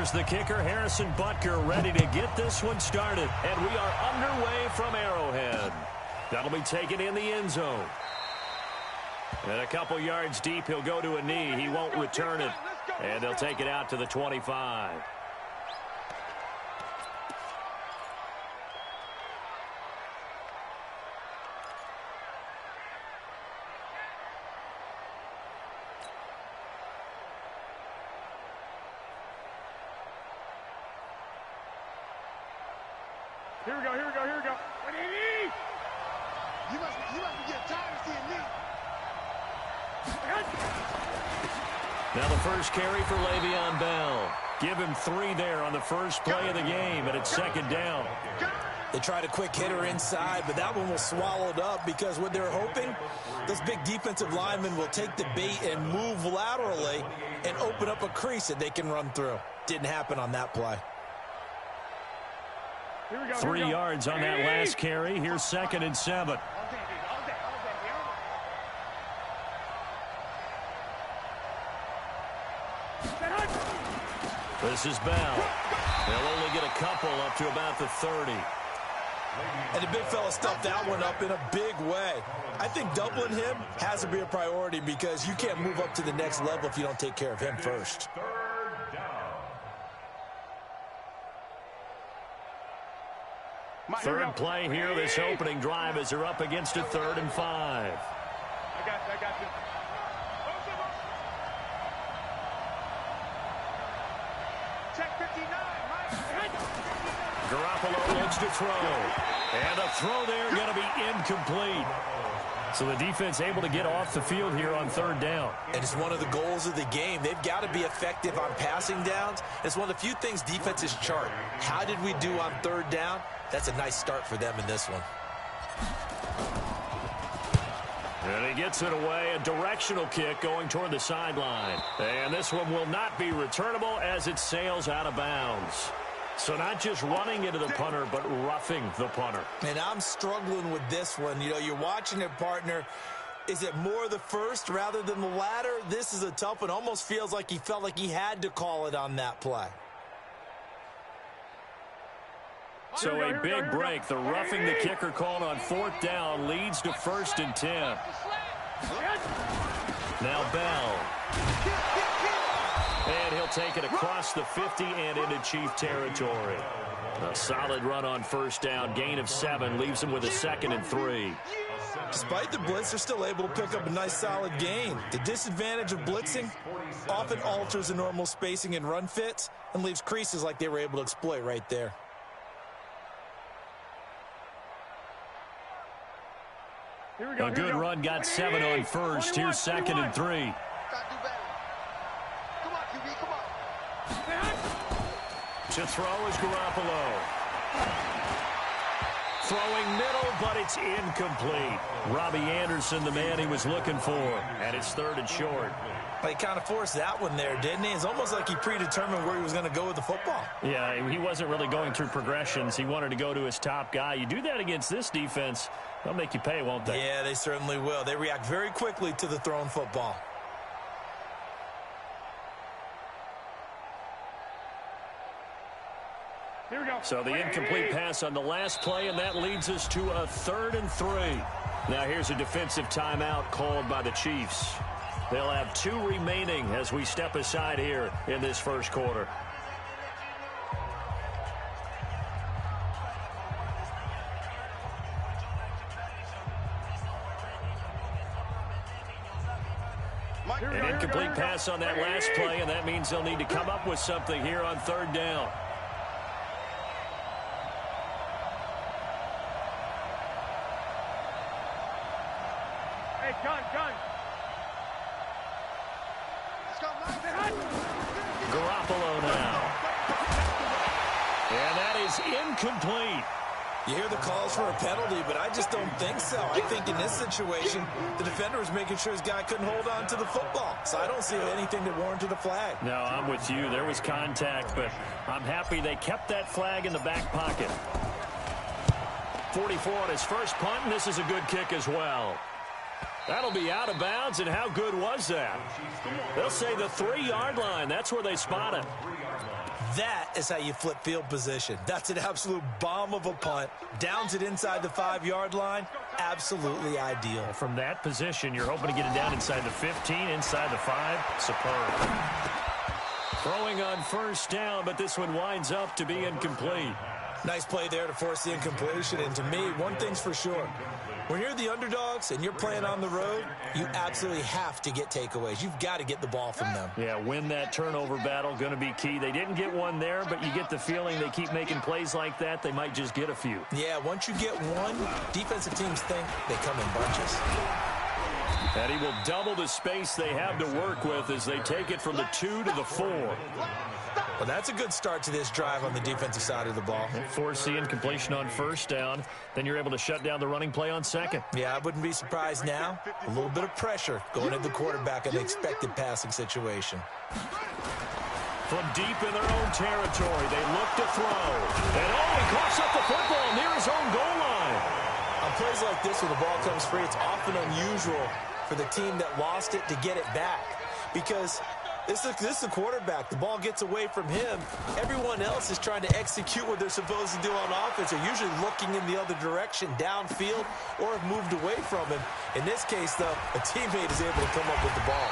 Here's the kicker, Harrison Butker, ready to get this one started. And we are underway from Arrowhead. That'll be taken in the end zone. And a couple yards deep, he'll go to a knee. He won't return it. And they'll take it out to the 25. Here we go. What do you need? You must be getting tired of seeing me. Now the first carry for Le'Veon Bell. Give him 3 there on the first play of the game, and it's second down. They tried a quick hitter inside, but that one was swallowed up because what they're hoping, this big defensive lineman will take the bait and move laterally and open up a crease that they can run through. Didn't happen on that play. 3 yards on that last carry. Here's 2nd and 7. This is Bell. They'll only get a couple up to about the 30. And the big fella stuffed that one up in a big way. I think doubling him has to be a priority because you can't move up to the next level if you don't take care of him first. Third play here, this opening drive as they're up against a 3rd and 5. I got you. Check 59, Mike. Garoppolo looks to throw. And a throw there going to be incomplete. So the defense able to get off the field here on 3rd down. And it's one of the goals of the game. They've got to be effective on passing downs. It's one of the few things defenses chart. How did we do on 3rd down? That's a nice start for them in this one. And he gets it away, a directional kick going toward the sideline. And this one will not be returnable as it sails out of bounds. So not just running into the punter, but roughing the punter. And I'm struggling with this one. You know, you're watching it, partner. Is it more the first rather than the latter? This is a tough one. Almost feels like he felt like he had to call it on that play. So a big break. The roughing the kicker called on 4th down leads to 1st and 10. Now Bell. And he'll take it across the 50 and into Chief territory. A solid run on 1st down. Gain of 7 leaves him with a 2nd and 3. Despite the blitz, they're still able to pick up a nice solid gain. The disadvantage of blitzing often alters the normal spacing and run fits and leaves creases like they were able to exploit right there. A good run, got 7 on 1st. Here's 2nd and 3. To throw is Garoppolo. Throwing middle, but it's incomplete. Robbie Anderson, the man he was looking for. And it's 3rd and short. He kind of forced that one there, didn't he? It's almost like he predetermined where he was going to go with the football. Yeah, he wasn't really going through progressions. He wanted to go to his top guy. You do that against this defense, they'll make you pay, won't they? Yeah, they certainly will. They react very quickly to the thrown football. Here we go. So the incomplete pass on the last play, and that leads us to a 3rd and 3. Now here's a defensive timeout called by the Chiefs. They'll have 2 remaining as we step aside here in this first quarter. An incomplete pass on that last play, and that means they'll need to come up with something here on 3rd down. Hey, gun. Garoppolo now. And that is incomplete. You hear the calls for a penalty, but I just don't think so. I think in this situation, the defender was making sure his guy couldn't hold on to the football. So I don't see anything that warranted a flag. No, I'm with you. There was contact, but I'm happy they kept that flag in the back pocket. 44 on his first punt, and this is a good kick as well. That'll be out of bounds, and how good was that? They'll say the 3-yard line. That's where they spot it. That is how you flip field position. That's an absolute bomb of a punt. Downs it inside the 5-yard line. Absolutely ideal. From that position, you're hoping to get it down inside the 15, inside the 5. Superb. Throwing on first down, but this one winds up to be incomplete. Nice play there to force the incompletion. And to me, one thing's for sure. When you're the underdogs and you're playing on the road, you absolutely have to get takeaways. You've got to get the ball from them. Yeah, win that turnover battle, going to be key. They didn't get one there, but you get the feeling they keep making plays like that, they might just get a few. Yeah, once you get one, defensive teams think they come in bunches. And he will double the space they have to work with as they take it from the 2 to the 4. Well, that's a good start to this drive on the defensive side of the ball. Force the incompletion on first down. Then you're able to shut down the running play on second. Yeah, I wouldn't be surprised now. A little bit of pressure going at the quarterback in the expected passing situation. From deep in their own territory, they look to throw. And he coughs up the football near his own goal line. On plays like this, when the ball comes free, it's often unusual for the team that lost it to get it back. Because this is the quarterback. The ball gets away from him. Everyone else is trying to execute what they're supposed to do on offense. They're usually looking in the other direction, downfield, or have moved away from him. In this case, though, a teammate is able to come up with the ball.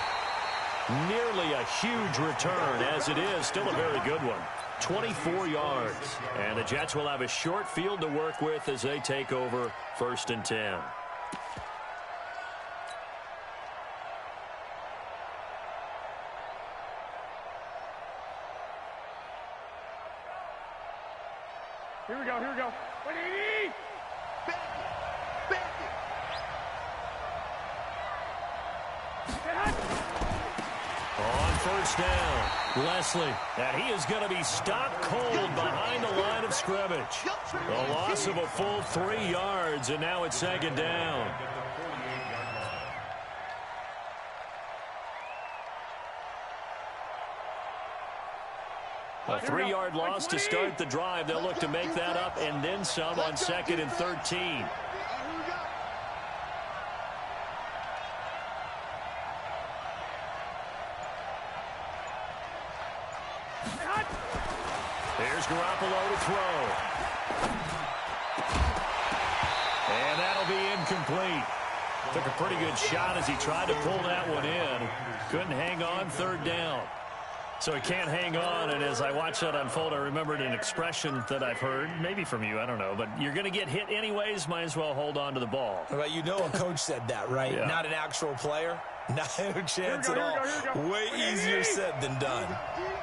Nearly a huge return, as it is. Still a very good one. 24 yards. And the Jets will have a short field to work with as they take over 1st and 10. Here we go, here we go. What do you need? Back it, back it. On first down, Leslie. And he is going to be stopped cold behind the line of scrimmage. A loss of a full 3 yards, and now it's 2nd down. A 3-yard loss to start the drive. They'll look to make that up and then some on 2nd and 13. Here's Garoppolo to throw. And that'll be incomplete. Took a pretty good shot as he tried to pull that one in. Couldn't hang on, 3rd down. So he can't hang on, and as I watch that unfold, I remembered an expression that I've heard, maybe from you, I don't know, but you're going to get hit anyways, might as well hold on to the ball. Well, you know a coach said that, right? Yeah. Not an actual player. No chance at all. Way easier said than done.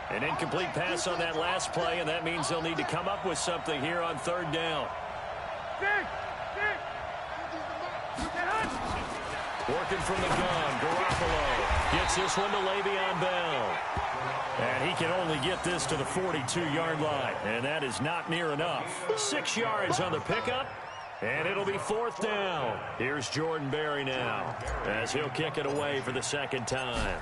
An incomplete pass on that last play, and that means they'll need to come up with something here on 3rd down. Working from the gun, Garoppolo gets this one to Le'Veon Bell. And he can only get this to the 42-yard line, and that is not near enough. 6 yards on the pickup, and it'll be 4th down. Here's Jordan Berry now, as he'll kick it away for the 2nd time.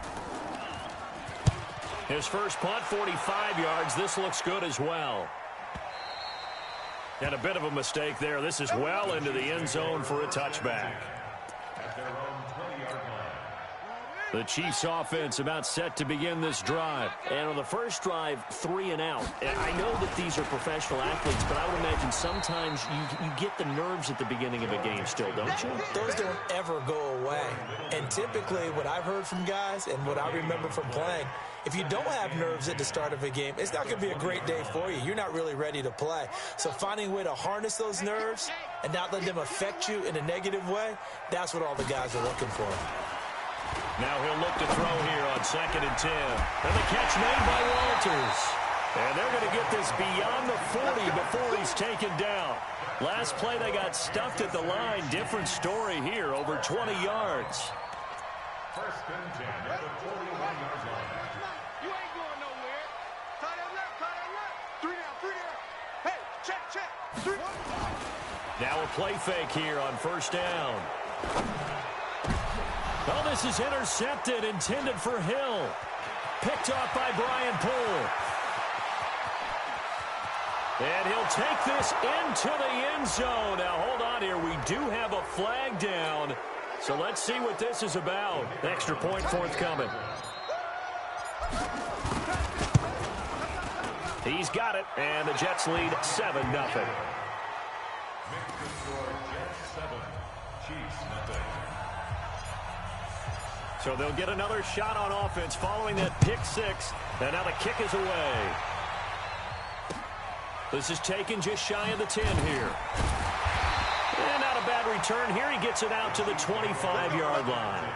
His first punt, 45 yards. This looks good as well. And a bit of a mistake there. This is well into the end zone for a touchback. The Chiefs offense about set to begin this drive. And on the first drive, 3 and out. And I know that these are professional athletes, but I would imagine sometimes you get the nerves at the beginning of a game still, don't you? Those don't ever go away. And typically what I've heard from guys and what I remember from playing, if you don't have nerves at the start of a game, it's not going to be a great day for you. You're not really ready to play. So finding a way to harness those nerves and not let them affect you in a negative way, that's what all the guys are looking for. Now he'll look to throw here on 2nd and 10. And the catch made by Walters. And they're going to get this beyond the 40 before he's taken down. Last play they got stuffed at the line. Different story here, over 20 yards. 1st and 10 at the 41-yard line. You ain't going nowhere. Tie that left. 3 down. Hey, check. 3. Now a play fake here on 1st down. Well, this is intercepted, intended for Hill. Picked off by Brian Poole. And he'll take this into the end zone. Now, hold on here. We do have a flag down. So let's see what this is about. Extra point forthcoming. He's got it, and the Jets lead 7-0. So they'll get another shot on offense following that pick six, and now the kick is away. This is taken just shy of the 10 here. And not a bad return here. He gets it out to the 25-yard line.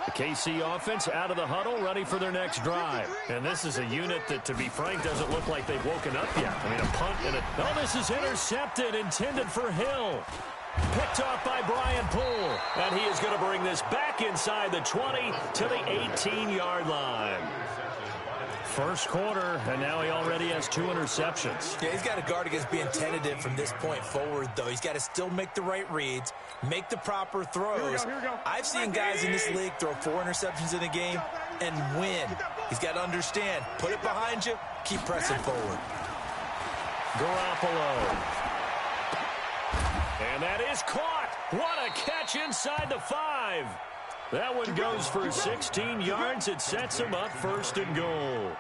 The KC offense out of the huddle, ready for their next drive. And this is a unit that, to be frank, doesn't look like they've woken up yet. I mean, a punt and a... Oh, this is intercepted, intended for Hill. Picked off by Brian Poole. And he is going to bring this back inside the 20 to the 18-yard line. First quarter, and now he already has 2 interceptions. Yeah, he's got to guard against being tentative from this point forward, though. He's got to still make the right reads, make the proper throws. Here we go. I've seen guys in this league throw 4 interceptions in a game and win. He's got to understand, put it behind you, keep pressing forward. Garoppolo. And that is caught. What a catch inside the 5. That one goes for 16 yards. It sets him up 1st and goal.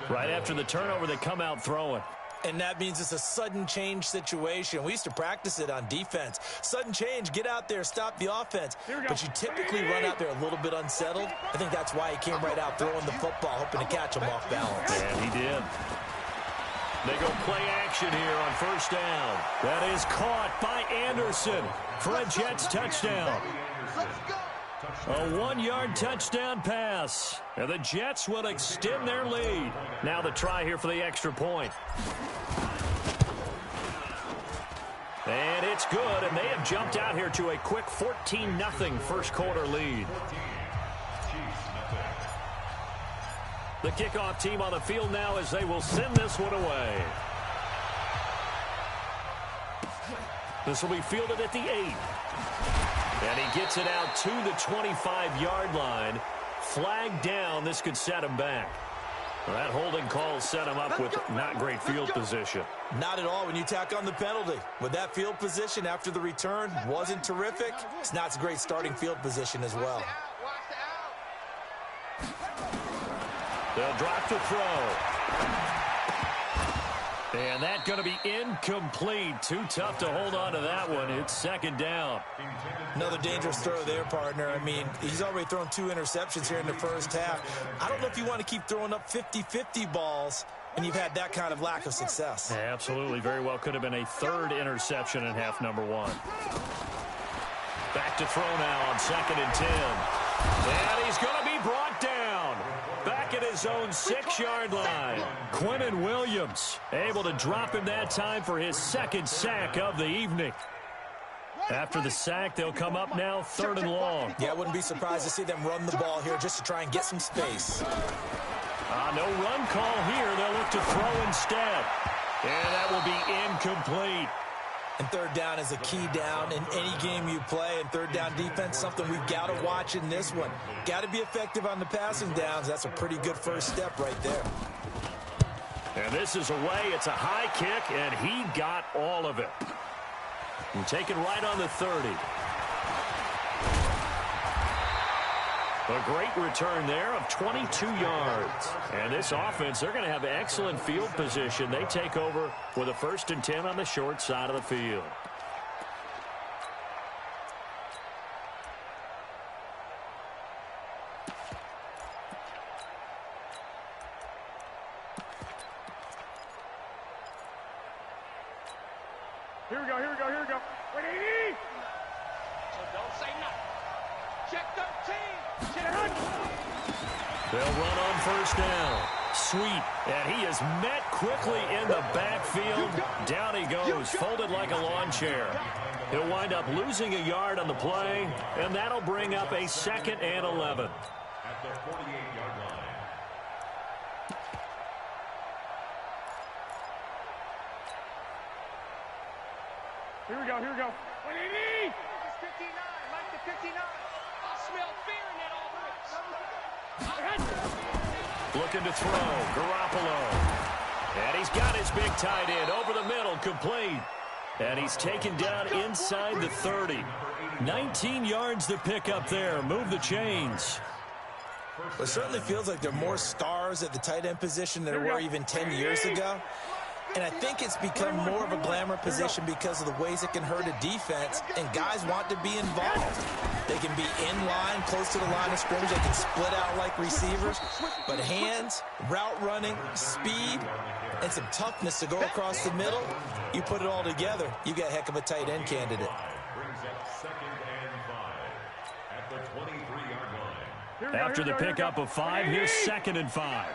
Right after the turnover, they come out throwing. And that means it's a sudden change situation. We used to practice it on defense. Sudden change, get out there, stop the offense. But you typically run out there a little bit unsettled. I think that's why he came right out throwing the football, hoping to catch him off balance. And he did. They go play action here on 1st down. That is caught by Anderson for a Jets touchdown. A 1-yard touchdown pass. And the Jets will extend their lead. Now the try here for the extra point. And it's good, and they have jumped out here to a quick 14-0 first quarter lead. The kickoff team on the field now as they will send this one away. This will be fielded at the 8. And he gets it out to the 25-yard line. Flag down. This could set him back. Well, that holding call set him up with not great field position. Not at all when you tack on the penalty. With that field position after the return wasn't terrific. It's not a great starting field position as well. They'll drop to throw. And that's going to be incomplete. Too tough to hold on to that one. It's 2nd down. Another dangerous throw there, partner. I mean, he's already thrown 2 interceptions here in the first half. I don't know if you want to keep throwing up 50-50 balls, and you've had that kind of lack of success. Yeah, absolutely. Very well could have been a 3rd interception in half number 1. Back to throw now on 2nd and 10. And he's going to be brought down. Back at his own 6-yard line. Quinnen Williams able to drop him that time for his 2nd sack of the evening. After the sack, they'll come up now 3rd and long. Yeah, I wouldn't be surprised to see them run the ball here just to try and get some space. No run call here. They'll look to throw instead. And that will be incomplete. And 3rd down is a key down in any game you play. And 3rd down defense, something we've got to watch in this one. Got to be effective on the passing downs. That's a pretty good first step right there. And this is away. It's a high kick, and he got all of it. And taken right on the 30. A great return there of 22 yards. And this offense, they're going to have excellent field position. They take over with a 1st and 10 on the short side of the field. Here we go. Ready? So don't say nothing. Check 13. They'll run on 1st down. Sweet. And he is met quickly in the backfield. Down he goes, folded like a lawn chair. He'll wind up losing a yard on the play, and that'll bring up a 2nd and 11. At the 48-yard line. Here we go. Ready? It's 59. Mike the 59. I smell fear in that offense. Looking to throw. Garoppolo. And he's got his big tight end over the middle, complete. And he's taken down inside the 30. 19 yards to pick up there. Move the chains. But it certainly feels like there are more stars at the tight end position than there were even 10 years ago. And I think it's become more of a glamour position because of the ways it can hurt a defense, and guys want to be involved. They can be in line, close to the line of scrimmage. They can split out like receivers. But hands, route running, speed, and some toughness to go across the middle, you put it all together, you got a heck of a tight end candidate. Brings up 2nd and 5 at the 23-yard line. After the pickup of 5, here's 2nd and 5.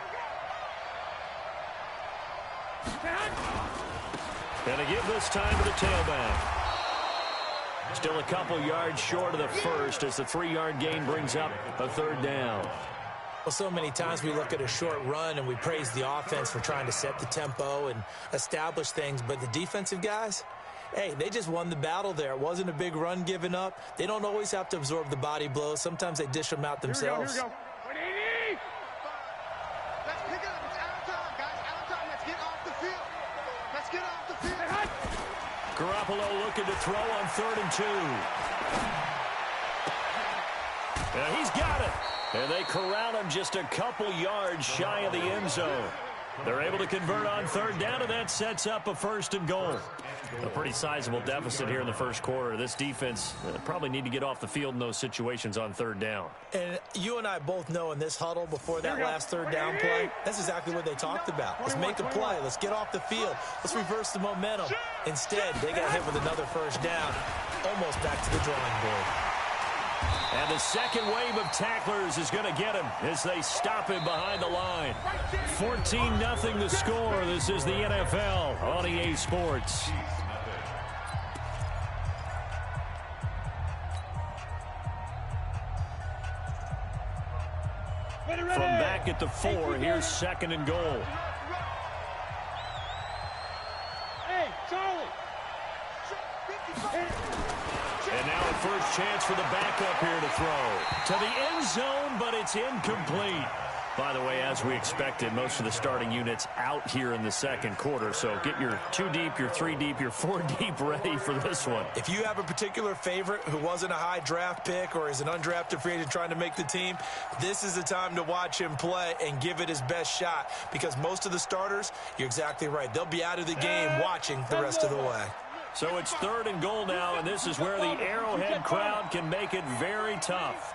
And to give this time to the tailback. Still a couple yards short of the first as the 3-yard gain brings up a 3rd down. Well, so many times we look at a short run and we praise the offense for trying to set the tempo and establish things, but the defensive guys, hey, they just won the battle there. It wasn't a big run given up. They don't always have to absorb the body blows. Sometimes they dish them out themselves. Here we go. Let's pick it up. It's out of time, guys. Out of time. Let's get off the field. Let's get off the field. Garoppolo looking to throw on 3rd and 2. And he's got it. And they corral him just a couple yards shy of the end zone. They're able to convert on 3rd down, and that sets up a 1st and goal. A pretty sizable deficit here in the first quarter. This defense probably need to get off the field in those situations on 3rd down. And you and I both know in this huddle before that last 3rd down play, that's exactly what they talked about. Let's make a play. Let's get off the field. Let's reverse the momentum. Instead, they got hit with another 1st down, almost back to the drawing board. And the second wave of tacklers is going to get him as they stop him behind the line. 14-0 the score. This is the NFL on EA Sports. From back at the 4, here's 2nd and goal. Hey, Charlie. And now a first chance for the backup here to throw. To the end zone, but it's incomplete. By the way, as we expected, most of the starting units out here in the second quarter. So get your 2 deep, your 3 deep, your 4 deep ready for this one. If you have a particular favorite who wasn't a high draft pick or is an undrafted free agent trying to make the team, this is the time to watch him play and give it his best shot, because most of the starters, you're exactly right, they'll be out of the game watching the rest of the way. So it's 3rd and goal now, and this is where the Arrowhead crowd can make it very tough.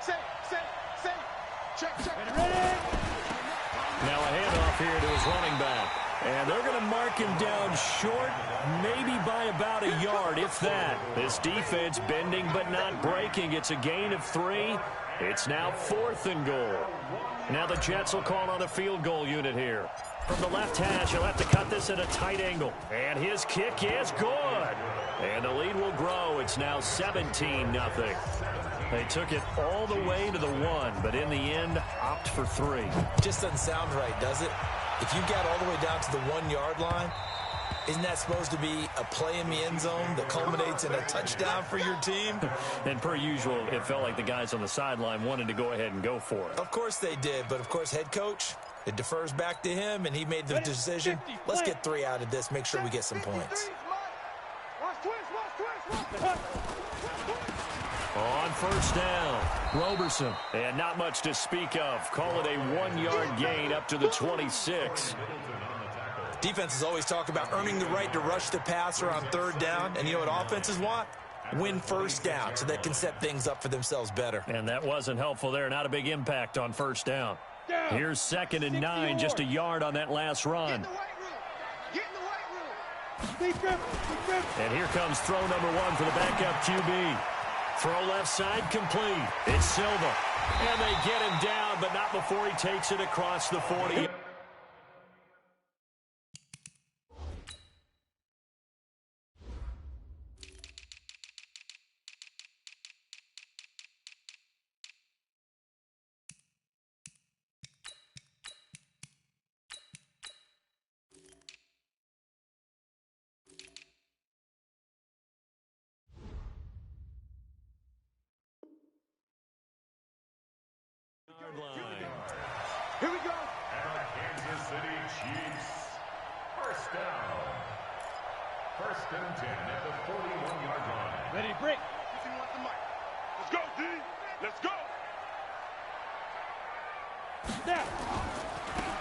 Check. Now a handoff here to his running back. And they're going to mark him down short, maybe by about a yard, if that. This defense bending but not breaking. It's a gain of 3. It's now 4th and goal. Now the Jets will call on a field goal unit here. From the left hash, he'll have to cut this at a tight angle. And his kick is good. And the lead will grow. It's now 17-0. They took it all the way to the 1, but in the end, opt for 3. Just doesn't sound right, does it? If you got all the way down to the 1-yard line, isn't that supposed to be a play in the end zone that culminates in a touchdown for your team? And per usual, it felt like the guys on the sideline wanted to go ahead and go for it. Of course they did, but of course head coach, it defers back to him, and he made the decision. Let's get 3 out of this, make sure we get some points. On 1st down, Roberson. And not much to speak of. Call it a 1-yard gain up to the 26. Defenses always talk about earning the right to rush the passer on 3rd down. And you know what offenses want? Win 1st down so they can set things up for themselves better. And that wasn't helpful there. Not a big impact on 1st down. Here's 2nd and 9, just a yard on that last run. And here comes throw number 1 for the backup QB. Throw left side complete. It's Silva. And they get him down, but not before he takes it across the 40. Here we go. And the Kansas City Chiefs. 1st down. 1st and 10 at the 41-yard line. Ready, break. Let's go, D. Let's go.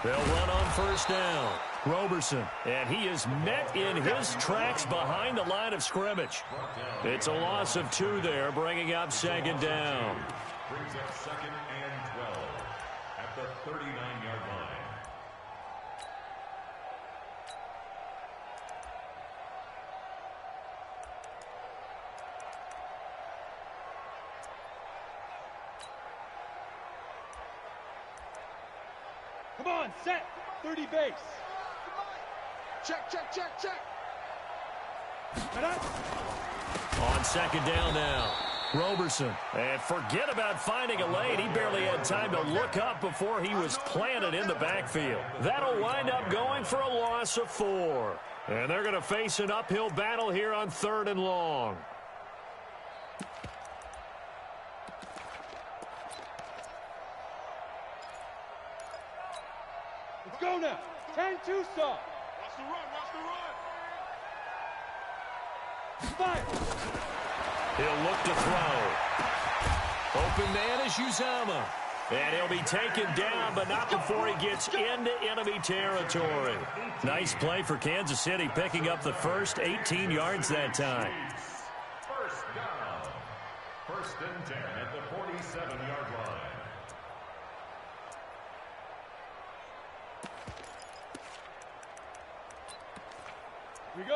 They'll run on first down. Roberson, and he is met in his tracks behind the line of scrimmage. It's a loss of 2 there, bringing up second down. Brings up second and 12 at the 39-yard line. Come on, set. 30 base. Check, check, check, check. On second down now, Roberson. And forget about finding a lane. He barely had time to look up before he was planted in the backfield. That'll wind up going for a loss of 4. And they're going to face an uphill battle here on 3rd and long. Let's go now. 10-2 stop. Watch the run, watch the run. Fire. He'll look to throw. Open man is Uzama. And he'll be taken down, but not before he gets into enemy territory. Nice play for Kansas City, picking up the first 18 yards that time. First down. 1st and 10 at the 47-yard line.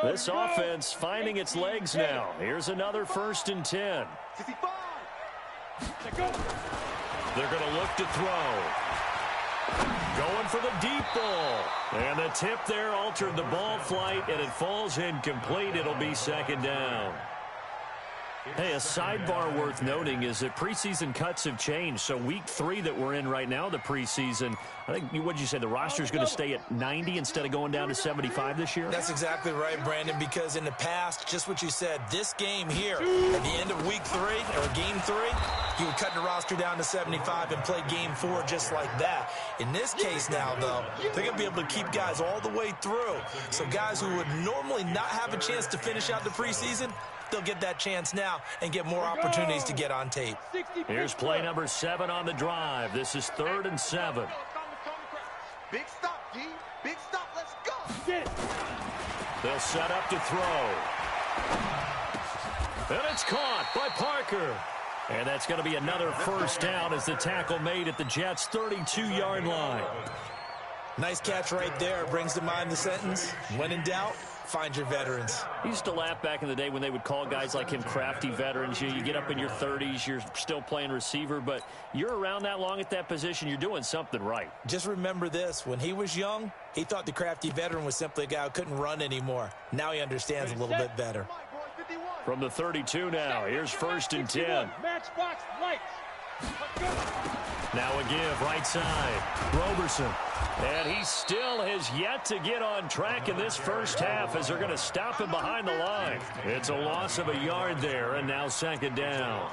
This offense finding its legs now. Here's another 1st and 10. 55. They're going to look to throw. Going for the deep ball. And the tip there altered the ball flight, and it falls incomplete. It'll be second down. Hey, a sidebar worth noting is that preseason cuts have changed. So week 3 that we're in right now, the preseason, I think, what'd you say, the roster's going to stay at 90 instead of going down to 75 this year? That's exactly right, Brandon, because in the past, just what you said, this game here, at the end of week 3, or game 3, you would cut the roster down to 75 and play game 4 just like that. In this case now, though, they're going to be able to keep guys all the way through. So guys who would normally not have a chance to finish out the preseason, they'll get that chance now and get more opportunities to get on tape. Here's play number 7 on the drive. This is 3rd and 7. Big stop, D. Big stop. Let's go. They'll set up to throw. And it's caught by Parker. And that's going to be another first down as the tackle made at the Jets' 32-yard line. Nice catch right there. Brings to mind the sentence, when in doubt, find your veterans. I used to laugh back in the day when they would call guys like him crafty veterans. You get up in your 30s, you're still playing receiver, but you're around that long at that position, you're doing something right. Just remember this. When he was young, he thought the crafty veteran was simply a guy who couldn't run anymore. Now he understands a little bit better. From the 32 now, here's 1st and 10. Matchbox lights. Now a give, right side. Roberson. And he still has yet to get on track in this first half as they're going to stop him behind the line. It's a loss of a yard there, and now second down.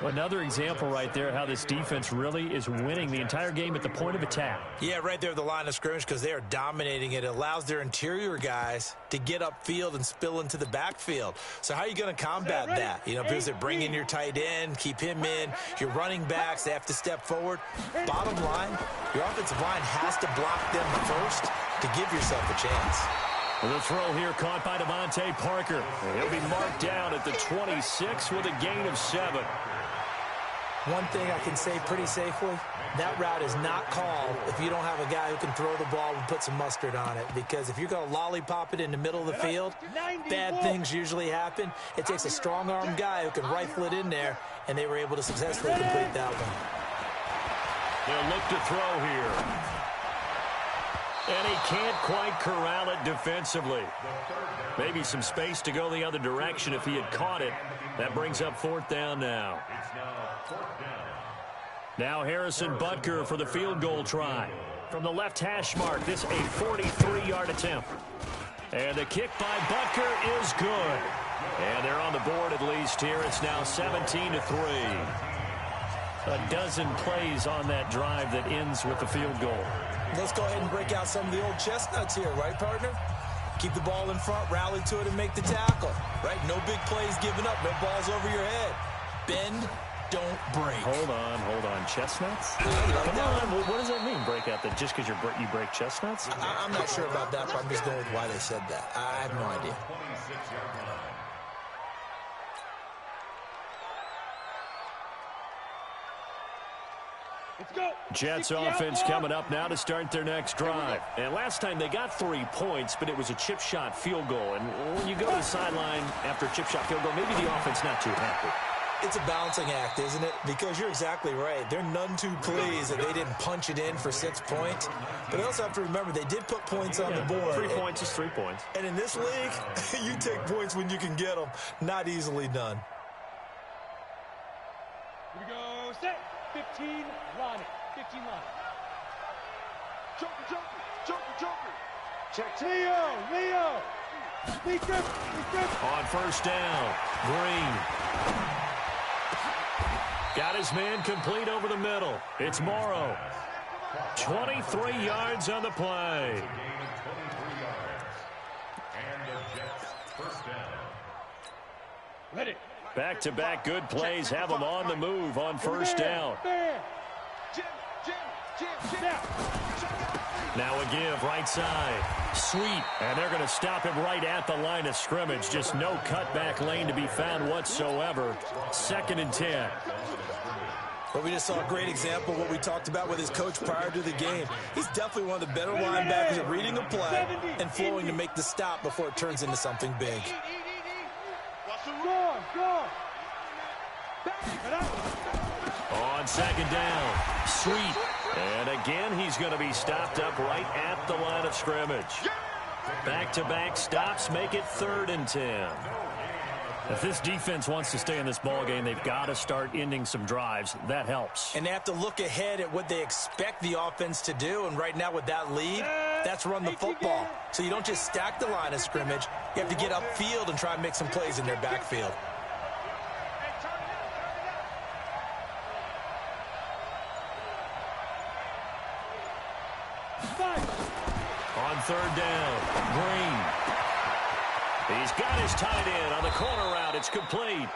Another example right there how this defense really is winning the entire game at the point of attack. Yeah, right there at the line of scrimmage because they are dominating it. It allows their interior guys to get upfield and spill into the backfield. So how are you going to combat that? You know, because they're bringing your tight end, keep him in. Your running backs, they have to step forward. Bottom line, your offensive line has to block them first to give yourself a chance. The throw here caught by Devontae Parker. He'll be marked down at the 26 with a gain of 7. One thing I can say pretty safely, that route is not called if you don't have a guy who can throw the ball and put some mustard on it. Because if you're going to lollipop it in the middle of the field, bad things usually happen. It takes a strong-armed guy who can rifle it in there, and they were able to successfully complete that one. They'll look to throw here. And he can't quite corral it defensively. Maybe some space to go the other direction if he had caught it. That brings up 4th down now. Now Harrison Butker for the field goal try. From the left hash mark, this a 43-yard attempt. And the kick by Butker is good. And they're on the board at least here. It's now 17-3. A dozen plays on that drive that ends with the field goal. Let's go ahead and break out some of the old chestnuts here, right, partner? Keep the ball in front, rally to it, and make the tackle, right? No big plays given up, no balls over your head. Bend, don't break. Hold on. Chestnuts? Come on. What does that mean, break out? That just because you break chestnuts? I'm not sure about that, but I'm just going with why they said that. I have no idea. Let's go. Jets offense coming up now to start their next drive. And last time they got 3 points, but it was a chip shot field goal. And when you go to the sideline after a chip shot field goal, maybe the offense not too happy. It's a balancing act, isn't it? Because you're exactly right. They're none too pleased that they didn't punch it in for 6 points. But they also have to remember they did put points on the board. 3 points is 3 points. And in this league, you take points when you can get them. Not easily done. Here we go. Set. 15 line it. 15 line it. Joker. Check. Leo. Lead grip. On first down, Green. Got his man complete over the middle. It's Morrow. 23 yards on the play. Ready. Back-to-back good plays have them on the move on first down. Now a give right side. Sweet. And they're going to stop him right at the line of scrimmage. Just no cutback lane to be found whatsoever. 2nd and 10. But we just saw a great example of what we talked about with his coach prior to the game. He's definitely one of the better linebackers at reading a play and flowing to make the stop before it turns into something big. Go. On 2nd down, Sweet. And again, he's going to be stopped up right at the line of scrimmage. Back-to-back stops make it 3rd and 10. If this defense wants to stay in this ballgame, they've got to start ending some drives. That helps. And they have to look ahead at what they expect the offense to do. And right now with that lead, that's run the football. So you don't just stack the line of scrimmage. You have to get upfield and try and make some plays in their backfield. On 3rd down, Green. He's got his tight end on the corner route. It's complete.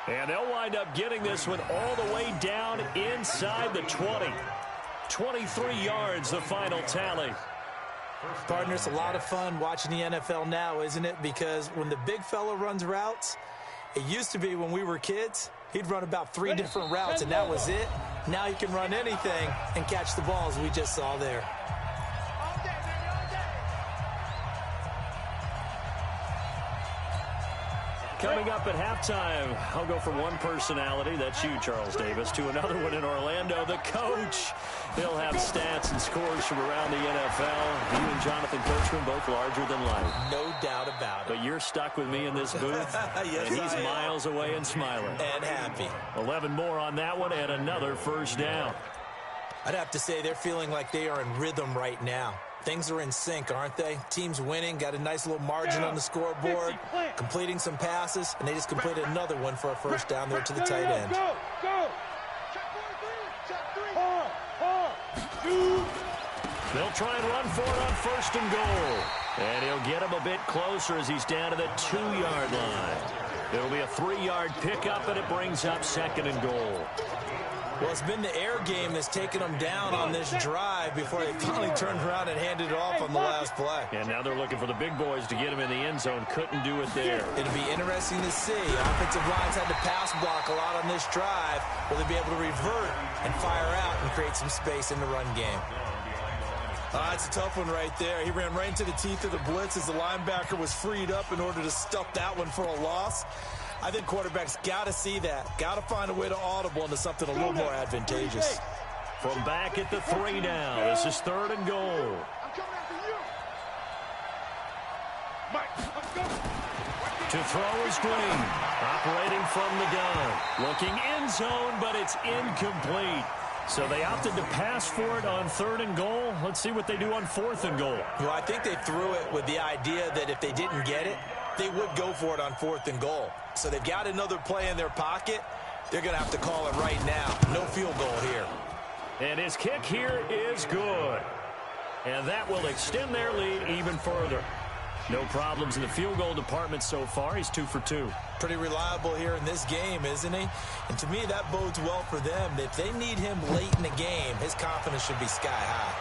And they'll wind up getting this one all the way down inside the 20. 23 yards, the final tally. Partner, it's a lot of fun watching the NFL now, isn't it? Because when the big fella runs routes, it used to be when we were kids, he'd run about 3 different routes, and that was it. Now he can run anything and catch the balls we just saw there. Coming up at halftime, I'll go from one personality, that's you, Charles Davis, to another one in Orlando, the coach. He'll have stats and scores from around the NFL. You and Jonathan Coachman, both larger than life. No doubt about it. But you're stuck with me in this booth, yes, and he's miles away and smiling. And happy. 11 more on that one, and another first down. I'd have to say they're feeling like they are in rhythm right now. Things are in sync, aren't they? Team's winning, got a nice little margin on the scoreboard, completing some passes, and they just completed another one for a first down there to the tight end. Go. They'll try and run for it on 1st and goal. And he'll get him a bit closer as he's down to the 2-yard line. It'll be a 3-yard pickup, and it brings up 2nd and goal. Well, it's been the air game that's taken them down on this drive before they finally turned around and handed it off on the last play. And now they're looking for the big boys to get him in the end zone. Couldn't do it there. It'll be interesting to see. Offensive lines had to pass block a lot on this drive. Will they be able to revert and fire out and create some space in the run game? It's a tough one right there. He ran right into the teeth of the blitz as the linebacker was freed up in order to stuff that one for a loss. I think quarterbacks got to see that. Got to find a way to audible into something a little more advantageous. From back at the 3 now, this is 3rd and goal. I'm coming after you. Mike, let's go. To throw is Green, operating from the gun. Looking end zone, but it's incomplete. So they opted to pass for it on 3rd and goal. Let's see what they do on 4th and goal. Well, I think they threw it with the idea that if they didn't get it, they would go for it on 4th and goal. So they've got another play in their pocket. They're going to have to call it right now. No field goal here. And his kick here is good. And that will extend their lead even further. No problems in the field goal department so far. He's 2 for 2. Pretty reliable here in this game, isn't he? And to me, that bodes well for them. If they need him late in the game, his confidence should be sky high.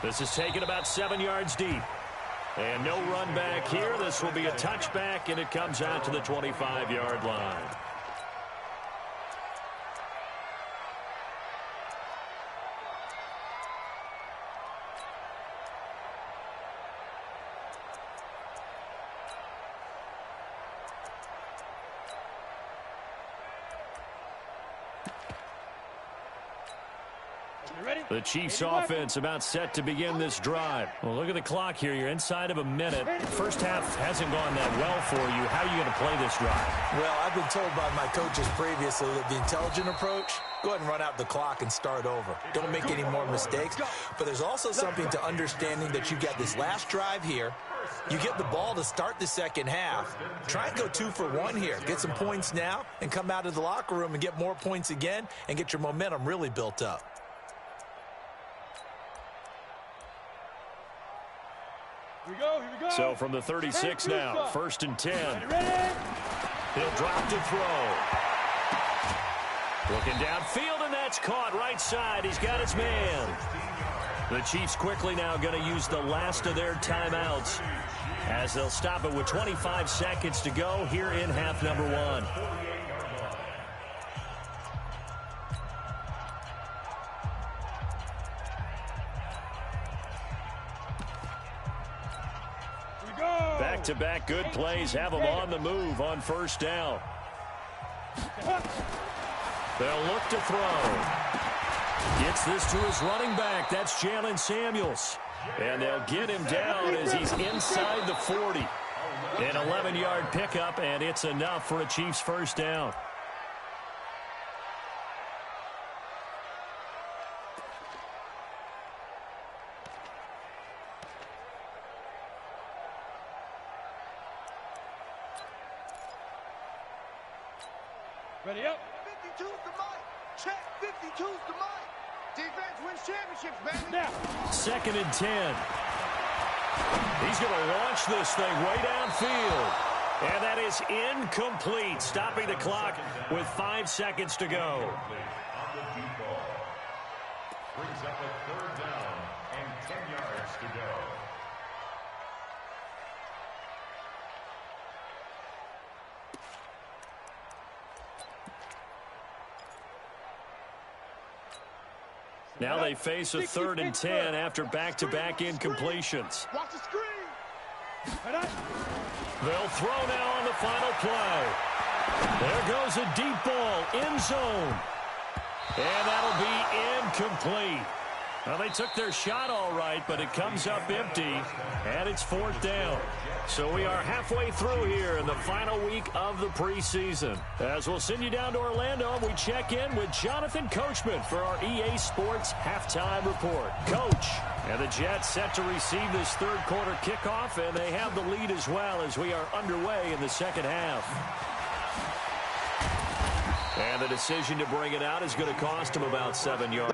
This is taken about 7 yards deep. And no run back here. This will be a touchback, and it comes out to the 25-yard line. The Chiefs offense about set to begin this drive. Well, look at the clock here. You're inside of a minute. First half hasn't gone that well for you. How are you going to play this drive? Well, I've been told by my coaches previously that the intelligent approach, go ahead and run out the clock and start over. Don't make any more mistakes. But there's also something to understanding that you got this last drive here. You get the ball to start the second half. Try and go 2 for 1 here. Get some points now and come out of the locker room and get more points again and get your momentum really built up. Here we go. So from the 36 now, 1st and 10. He'll drop to throw. Looking downfield, and that's caught right side. He's got his man. The Chiefs quickly now going to use the last of their timeouts as they'll stop it with 25 seconds to go here in half number 1. Back-to-back good plays have them on the move on 1st down. They'll look to throw. Gets this to his running back. That's Jalen Samuels. And they'll get him down as he's inside the 40. An 11-yard pickup, and it's enough for a Chiefs 1st down. Ready up. 52's the mic. Check. 52's the mic. Defense wins championships, baby. Now. 2nd and 10. He's going to launch this thing way downfield. And that is incomplete, stopping the clock with 5 seconds to go. Brings up a 3rd down and 10 yards to go. Now they face a 3rd and 10 after back-to-back incompletions. Watch the screen. They'll throw now on the final play. There goes a deep ball, end zone. And that'll be incomplete. Well, they took their shot all right, but it comes up empty, and it's 4th down. So we are halfway through here in the final week of the preseason. As we'll send you down to Orlando, we check in with Jonathan Coachman for our EA Sports Halftime Report. Coach, and the Jets set to receive this 3rd quarter kickoff, and they have the lead as well as we are underway in the 2nd half. And the decision to bring it out is going to cost him about 7 yards.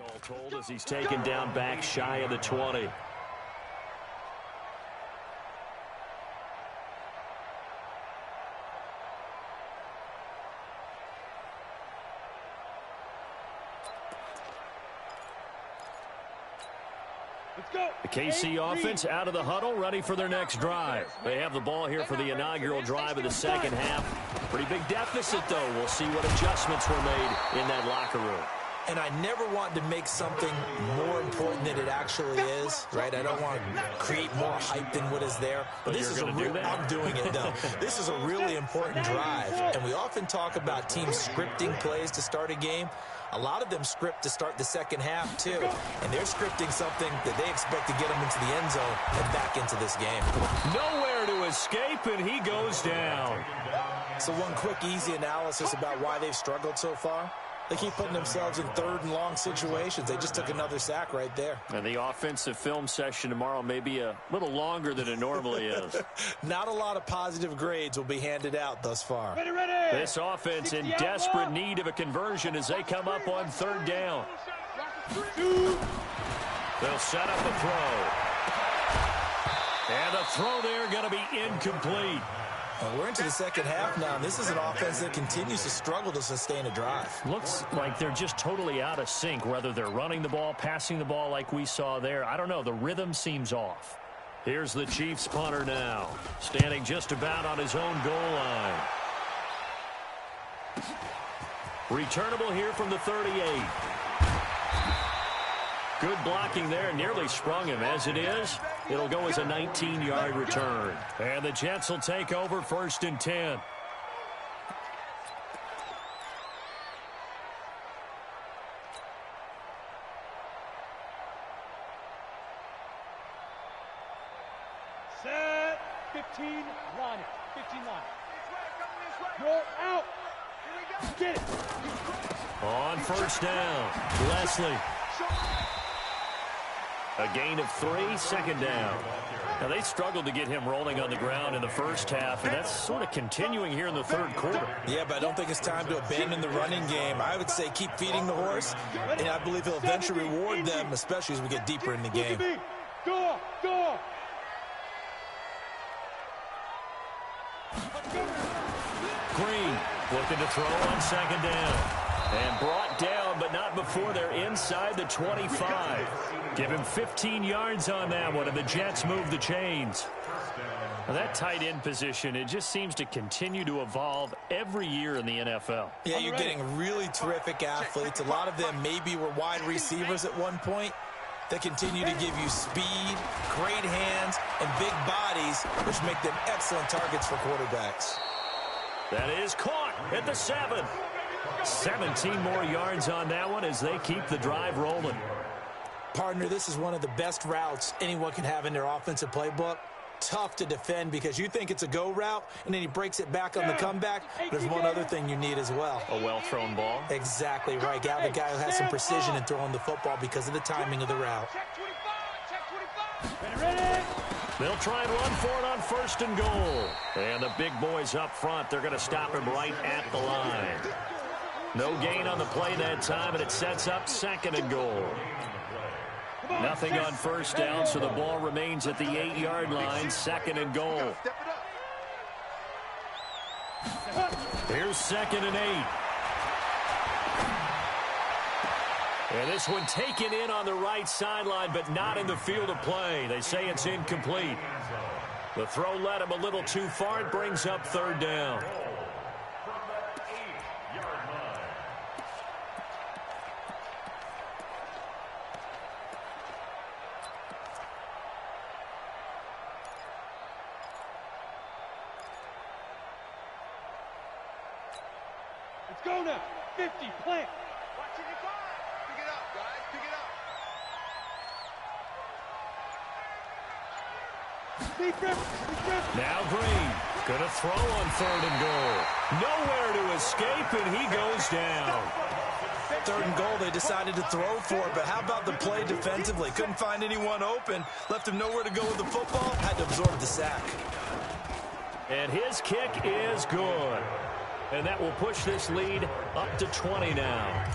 All told as he's taken down back shy of the 20. Let's go. The KC offense out of the huddle, ready for their next drive. They have the ball here for the inaugural drive of the second half. Pretty big deficit, though. We'll see what adjustments were made in that locker room. And I never want to make something more important than it actually is, right? I don't want to create more hype than what is there. But this is I'm doing it, though. This is a really important drive. And we often talk about teams scripting plays to start a game. A lot of them script to start the second half, too. And they're scripting something that they expect to get them into the end zone and back into this game. Nowhere to escape, and he goes down. So one quick, easy analysis about why they've struggled so far. They keep putting themselves in third and long situations. They just took another sack right there. And the offensive film session tomorrow may be a little longer than it normally is. Not a lot of positive grades will be handed out thus far. Ready, ready. This offense in desperate need of a conversion as they come up on third down. They'll set up a throw. And the throw there going to be incomplete. Well, we're into the second half now, and this is an offense that continues to struggle to sustain a drive. Looks like they're just totally out of sync, whether they're running the ball, passing the ball like we saw there. I don't know. The rhythm seems off. Here's the Chiefs punter now, standing just about on his own goal line. Returnable here from the 38. Good blocking there, nearly sprung him. As it is, it'll go as a 19-yard return. And the Jets will take over 1st and 10. Set. 15 line it. 15 line. You're out. Get it. On 1st down, Leslie. A gain of 3, 2nd down. Now, they struggled to get him rolling on the ground in the first half, and that's sort of continuing here in the third quarter. Yeah, but I don't think it's time to abandon the running game. I would say keep feeding the horse, and I believe he'll eventually reward them, especially as we get deeper in the game. Go, go. Green looking to throw on 2nd down. And brought down, but not before they're inside the 25. Give him 15 yards on that one, and the Jets move the chains. Now, that tight end position, it just seems to continue to evolve every year in the NFL. Yeah, you're getting really terrific athletes. A lot of them maybe were wide receivers at one point. They continue to give you speed, great hands, and big bodies, which make them excellent targets for quarterbacks. That is caught at the 7. 17 more yards on that one as they keep the drive rolling. Partner, this is one of the best routes anyone can have in their offensive playbook. Tough to defend because you think it's a go route, and then he breaks it back on the comeback. There's one other thing you need as well. A well-thrown ball. Exactly right. Got the guy who has some precision in throwing the football because of the timing of the route. Ready. They'll try and run for it on 1st and goal. And the big boys up front, they're going to stop him right at the line. No gain on the play that time, and it sets up 2nd and goal. Nothing on 1st down, so the ball remains at the 8-yard line, 2nd and goal. Here's 2nd and 8. And this one taken in on the right sideline, but not in the field of play. They say it's incomplete. The throw led him a little too far. It brings up 3rd down. Let's go now. 50, plant. Watch it, pick it up, guys. Pick it up. Now Green, gonna throw on 3rd and goal. Nowhere to escape, and he goes down. 3rd and goal, they decided to throw for it, but how about the play defensively? Couldn't find anyone open, left him nowhere to go with the football, had to absorb the sack. And his kick is good. And that will push this lead up to 20 now.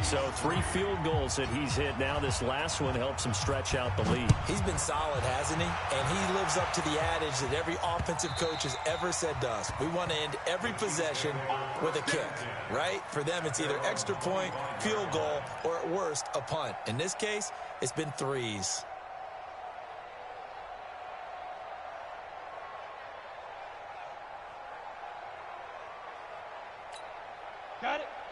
So 3 field goals that he's hit now. This last one helps him stretch out the lead. He's been solid, hasn't he? And he lives up to the adage that every offensive coach has ever said to us. We want to end every possession with a kick, right? For them, it's either extra point, field goal, or at worst, a punt. In this case, it's been 3s.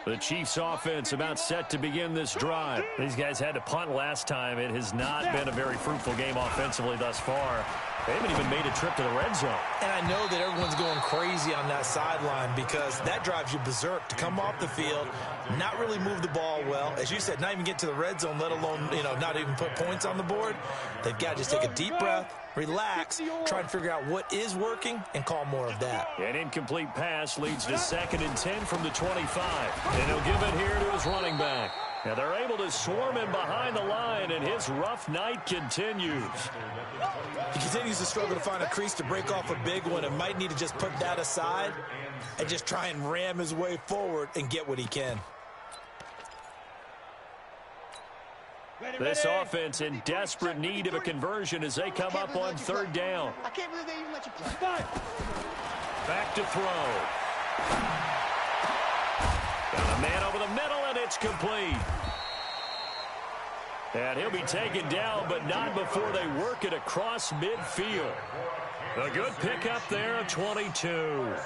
The Chiefs offense about set to begin this drive. These guys had to punt last time. It has not been a very fruitful game offensively thus far. They haven't even made a trip to the red zone. And I know that everyone's going crazy on that sideline because that drives you berserk to come off the field, not really move the ball well. As you said, not even get to the red zone, let alone, not even put points on the board. They've got to just take a deep breath, relax, try and figure out what is working, and call more of that. An incomplete pass leads to 2nd and 10 from the 25. And he'll give it here to his running back. Now they're able to swarm him behind the line, and his rough night continues. He continues to struggle to find a crease to break off a big one and might need to just put that aside and just try and ram his way forward and get what he can. This offense in desperate need of a conversion as they come up on 3rd down. I can't believe they even let you play. Back to throw. Got a man over the middle, and it's complete. And he'll be taken down, but not before they work it across midfield. A good pickup there, a 22. 1st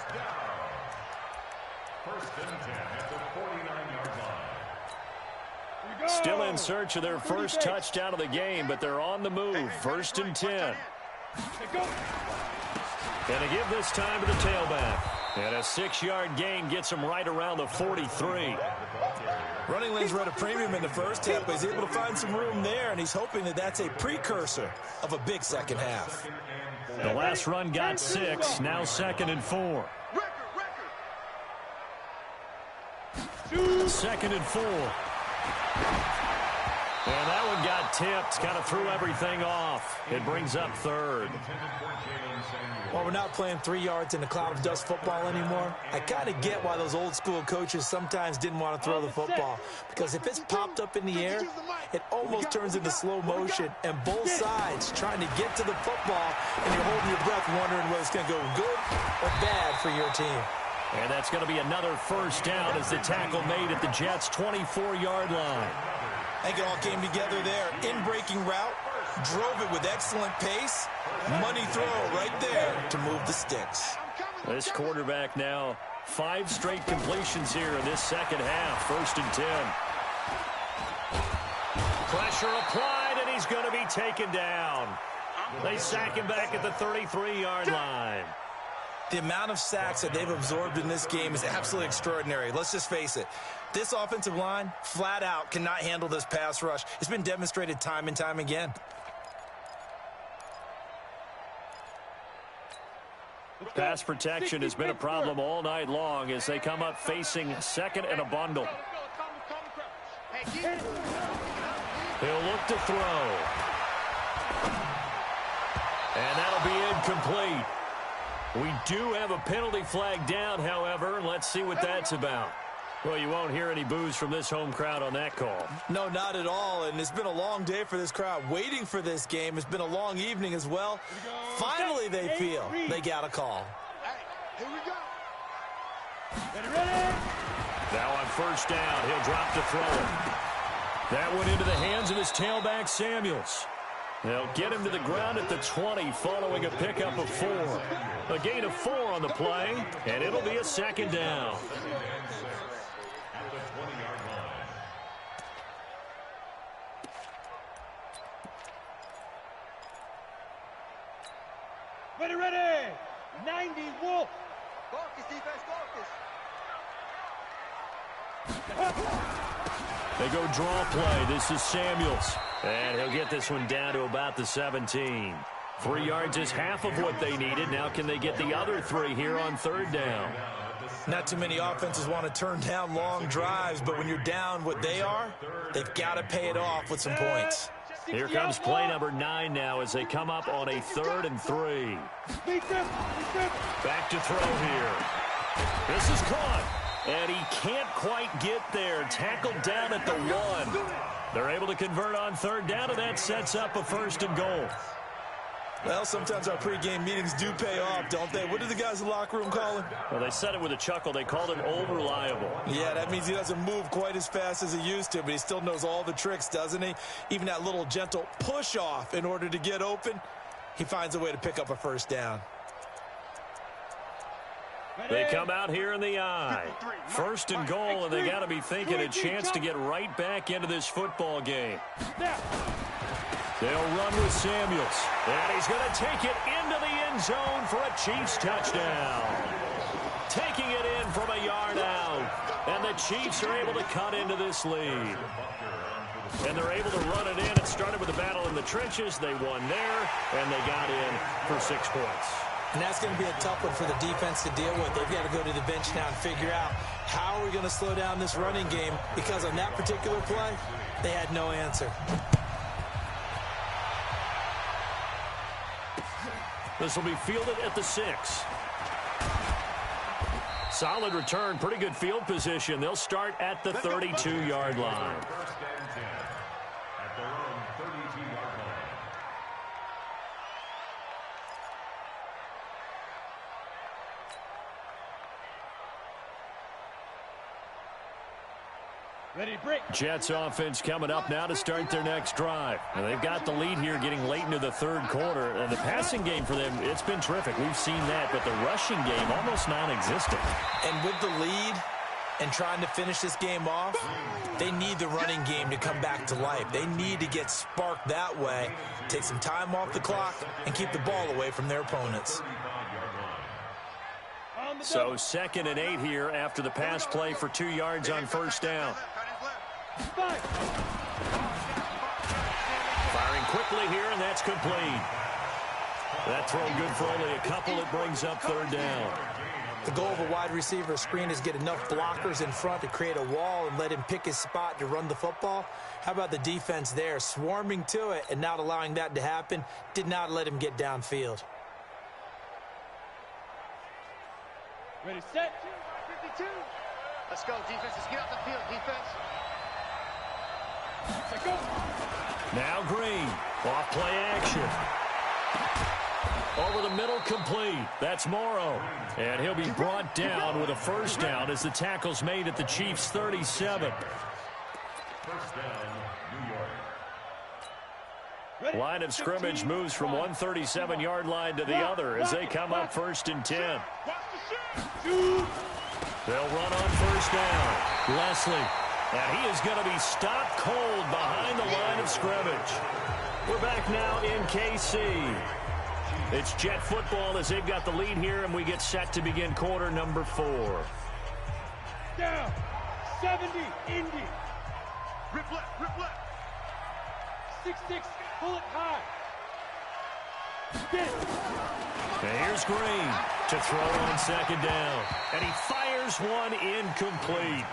and 10 at the 49-yard line. Still in search of their first touchdown of the game, but they're on the move. 1st and 10. And a give this time to the tailback. And a 6-yard gain gets him right around the 43. Running lanes were at a premium in the first half, but he's able to find some room there, and he's hoping that that's a precursor of a big second half. The last run got 6, now 2nd and 4. 2nd and 4. And that one got tipped, kind of threw everything off. It brings up 3rd. Well, we're not playing 3 yards in a cloud of dust football anymore. I kind of get why those old school coaches sometimes didn't want to throw the football. Because if it's popped up in the air, it almost turns into slow motion. And both sides trying to get to the football, and you're holding your breath wondering whether it's going to go good or bad for your team. And that's going to be another 1st down as the tackle made at the Jets' 24-yard line. I think it all came together there. In-breaking route, drove it with excellent pace. Money throw right there to move the sticks. This quarterback now, 5 straight completions here in this second half. 1st and 10. Pressure applied, and he's going to be taken down. They sack him back at the 33-yard line. The amount of sacks that they've absorbed in this game is absolutely extraordinary. Let's just face it. This offensive line, flat out, cannot handle this pass rush. It's been demonstrated time and time again. Pass protection has been a problem all night long as they come up facing 2nd and a bundle. He'll look to throw. And that'll be incomplete. We do have a penalty flag down, however, and let's see what that's about. Well, you won't hear any boos from this home crowd on that call. No, not at all, and it's been a long day for this crowd waiting for this game. It's been a long evening as well. Finally, they feel they got a call. Here we go. Now on 1st down, he'll drop to throw it. That went into the hands of his tailback, Samuels. They'll get him to the ground at the 20 following a pickup of 4. A gain of 4 on the play, and it'll be a 2nd down. Ready. 90 Wolf. Focus, defense, focus. They go draw play. This is Samuels. And he'll get this one down to about the 17. 3 yards is half of what they needed. Now can they get the other 3 here on 3rd down? Not too many offenses want to turn down long drives, but when you're down what they are, they've got to pay it off with some points. Here comes play number 9 now as they come up on a 3rd and 3. Back to throw here. This is caught. And he can't quite get there. Tackled down at the 1. They're able to convert on 3rd down, and that sets up a 1st and goal. Well, sometimes our pregame meetings do pay off, don't they? What did the guys in the locker room call him? Well, they said it with a chuckle. They called him old reliable. Yeah, that means he doesn't move quite as fast as he used to, but he still knows all the tricks, doesn't he? Even that little gentle push-off in order to get open, he finds a way to pick up a 1st down. They come out here in the I. First and goal, and they got to be thinking a chance to get right back into this football game. They'll run with Samuels, and he's going to take it into the end zone for a Chiefs touchdown. Taking it in from a yard out, and the Chiefs are able to cut into this lead. And they're able to run it in. It started with a battle in the trenches. They won there, and they got in for 6 points. And that's going to be a tough one for the defense to deal with. They've got to go to the bench now and figure out how are we going to slow down this running game, because on that particular play, they had no answer. This will be fielded at the 6. Solid return, pretty good field position. They'll start at the 32-yard line. First and 10 at their own 32-yard line. Ready to break. Jets offense coming up now to start their next drive. And they've got the lead here getting late into the third quarter. And the passing game for them, it's been terrific. We've seen that, but the rushing game almost non-existent. And with the lead and trying to finish this game off, they need the running game to come back to life. They need to get sparked that way, take some time off the clock, and keep the ball away from their opponents. So 2nd and 8 here after the pass play for 2 yards on first down. Firing quickly here, and that's complete. That throw good for only a couple. It brings up 3rd down. The goal of a wide receiver screen is get enough blockers in front to create a wall and let him pick his spot to run the football. How about the defense there, swarming to it and not allowing that to happen? Did not let him get downfield. Ready, set. 52. Let's go, defense. Let's get off the field, defense. Set, go. Now Green, off play action. Over the middle, complete. That's Morrow. And he'll be brought down with a first down as the tackle's made at the Chiefs' 37. First down, New York. Ready. Line of scrimmage moves from one 37-yard line to the other as they come up 1st and 10. They'll run on first down. Leslie. And he is going to be stopped cold behind the line of scrimmage. We're back now in KC. It's Jet football as they've got the lead here, and we get set to begin quarter number 4. Down. 70, Indy. Rip left, rip left. 6-6, pull it high. Get it. And here's Green to throw on 2nd down. And he fires one incomplete.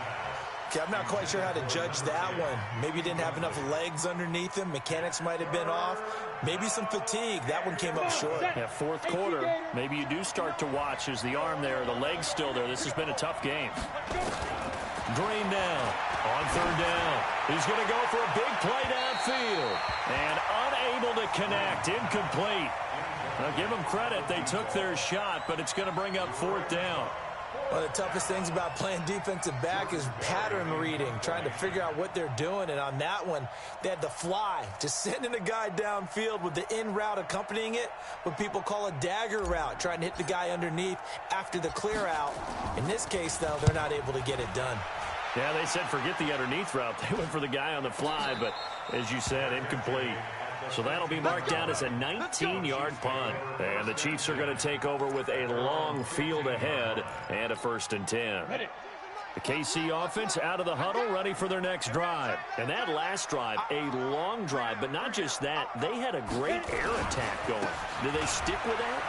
Okay, I'm not quite sure how to judge that one. Maybe he didn't have enough legs underneath him. Mechanics might have been off. Maybe some fatigue. That one came up short. Yeah, 4th quarter, maybe you do start to watch as the arm there, the leg's still there. This has been a tough game. Green now on 3rd down. He's going to go for a big play downfield. And unable to connect. Incomplete. Now, give them credit. They took their shot, but it's going to bring up 4th down. One of the toughest things about playing defensive back is pattern reading, trying to figure out what they're doing. And on that one, they had the fly, just sending a guy downfield with the in route accompanying it, what people call a dagger route, trying to hit the guy underneath after the clear out. In this case, though, they're not able to get it done. Yeah, they said forget the underneath route. They went for the guy on the fly, but as you said, incomplete. So that'll be marked down as a 19-yard punt. And the Chiefs are going to take over with a long field ahead and a 1st and 10. The KC offense out of the huddle, ready for their next drive. And that last drive, a long drive, but not just that. They had a great air attack going. Do they stick with that?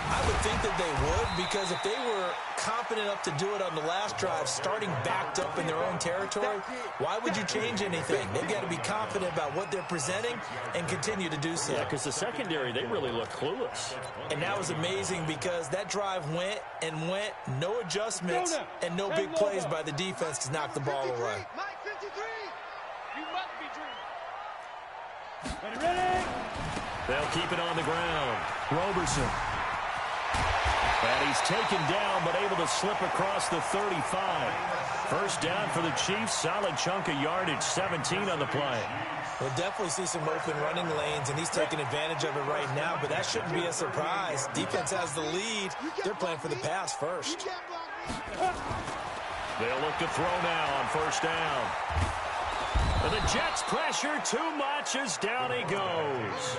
I would think that they would, because if they were confident enough to do it on the last drive, starting backed up in their own territory, why would you change anything? They've got to be confident about what they're presenting and continue to do so. Yeah, because the secondary, they really look clueless. And that was amazing because that drive went and went, no adjustments, and no big plays by the defense to knock the ball away. Mike 53. You must be dreaming. Ready, ready. They'll keep it on the ground. Roberson. And he's taken down, but able to slip across the 35. First down for the Chiefs. Solid chunk of yardage, 17 on the play. We'll definitely see some open running lanes, and he's taking advantage of it right now, but that shouldn't be a surprise. Defense has the lead. They're playing for the pass first. They'll look to throw now on first down. And the Jets pressure too much as down he goes.